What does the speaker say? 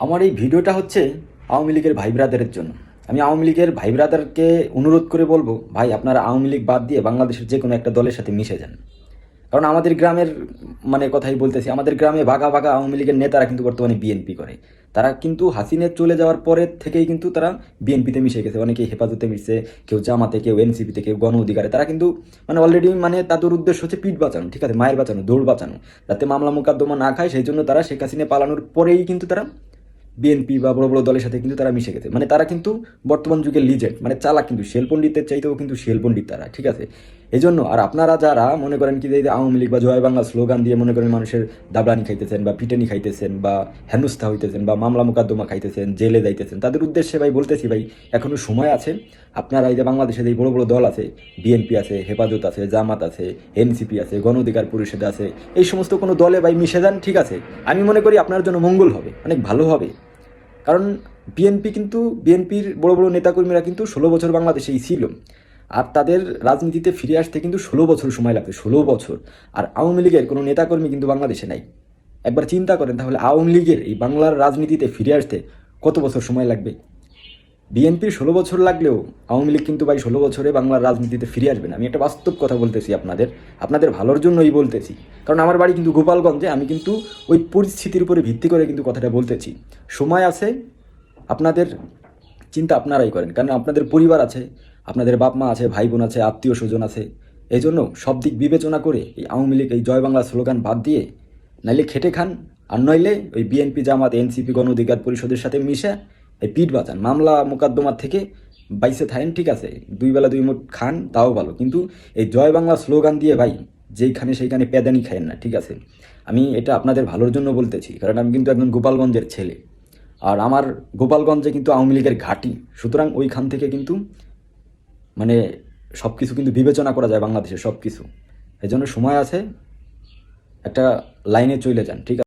আমার এই ভিডিওটা হচ্ছে আওয়ামী লীগের ভাই ব্রাদারের জন্য। আমি আওয়ামী লীগের ভাই ব্রাদারকে অনুরোধ করে বলবো, ভাই আপনারা আওয়ামী লীগ বাদ দিয়ে বাংলাদেশের যে কোনো একটা দলের সাথে মিশে যান। কারণ আমাদের গ্রামের কথাই বলতেছি, আমাদের গ্রামে ভাগা ভাগা আওয়ামী লীগের নেতারা কিন্তু বর্তমানে বিএনপি করে। তারা কিন্তু হাসিনের চলে যাওয়ার পরের থেকেই কিন্তু তারা বিএনপিতে মিশে গেছে। অনেকে হেফাজতে মিশছে, কেউ জামাতে, কেউ এনসিপিতে, কেউ গণ অধিকারে। তারা কিন্তু অলরেডি তাদের উদ্দেশ্য হচ্ছে পিঠ বাঁচানো, ঠিক আছে, মায়ের বাঁচানো, দৌড় বাঁচানো, যাতে মামলা মোকদ্দমা না খায়। সেই জন্য তারা শেখ হাসিনা পালানোর পরেই কিন্তু তারা বিএনপি বা বড় বড় দলের সাথে কিন্তু তারা মিশে গেছে। তারা কিন্তু বর্তমান যুগের লিজেন্ড, চালাক, কিন্তু শেল পণ্ডিতের চাইতেও কিন্তু শেল পণ্ডিত তারা, ঠিক আছে। এই জন্য আর আপনারা যারা মনে করেন কি যে আওয়ামী লীগ বা জয় বাংলা স্লোগান দিয়ে মনে করেন মানুষের দাবলানি খাইতেছেন বা পিটানি খাইতেছেন বা হেনস্থা হইতেছেন বা মামলা মোকদ্দমা খাইতেছেন, জেলে যাইতেছেন, তাদের উদ্দেশ্যে ভাই বলতেছি, ভাই এখনো সময় আছে। আপনারা এই যে বাংলাদেশের এই বড় বড় দল আছে, বিএনপি আছে, হেফাজত আছে, জামাত আছে, এনসিপি আছে, গণ অধিকার পরিষদ আছে, এই সমস্ত কোনো দলে ভাই মিশে যান, ঠিক আছে। আমি মনে করি আপনার জন্য মঙ্গল হবে, অনেক ভালো হবে। কারণ বিএনপির বড় বড় নেতাকর্মীরা কিন্তু 16 বছর বাংলাদেশেই ছিল, আর তাদের রাজনীতিতে ফিরে আসতে কিন্তু 16 বছর সময় লাগবে, 16 বছর। আর আওয়ামী লীগের কোনো নেতাকর্মী কিন্তু বাংলাদেশে নাই। একবার চিন্তা করেন তাহলে, আওয়ামী লীগের এই বাংলার রাজনীতিতে ফিরে আসতে কত বছর সময় লাগবে। বিএনপির 16 বছর লাগলেও আওয়ামী লীগ কিন্তু ভাই 16 বছরে বাংলার রাজনীতিতে ফিরে আসবে না। আমি একটা বাস্তব কথা বলতেছি, আপনাদের ভালোর জন্যই বলতেছি। কারণ আমার বাড়ি কিন্তু গোপালগঞ্জে, আমি কিন্তু ওই পরিস্থিতির উপরে ভিত্তি করে কিন্তু কথাটা বলতেছি। সময় আছে, আপনাদের চিন্তা আপনারাই করেন, কারণ আপনাদের পরিবার আছে, আপনাদের বাপ মা আছে, ভাই বোন আছে, আত্মীয় স্বজন আছে। এই জন্য সব দিক বিবেচনা করে এই আওয়ামী লীগ, এই জয় বাংলা স্লোগান বাদ দিয়ে নাইলে খেটে খান, আর নইলে ওই বিএনপি, জামাত, এনসিপি, গণ অধিকার পরিষদের সাথে মিশে এই পিঠ বাঁচান, মামলা মোকদ্দমার থেকে বাইসে থাকেন, ঠিক আছে। দুই বেলা দুই মুঠ খান, তাও ভালো, কিন্তু এই জয় বাংলা স্লোগান দিয়ে ভাই যেইখানে সেইখানে প্যাদানি খায়েন না, ঠিক আছে। আমি এটা আপনাদের ভালোর জন্য বলতেছি, কারণ আমি কিন্তু একজন গোপালগঞ্জের ছেলে, আর আমার গোপালগঞ্জে কিন্তু আওয়ামী লীগের ঘাঁটি। সুতরাং ওইখান থেকে কিন্তু মানে সব কিছু কিন্তু বিবেচনা করা যায়, বাংলাদেশের সব কিছু। এই জন্য সময় আছে, একটা লাইনে চলে যান, ঠিক আছে।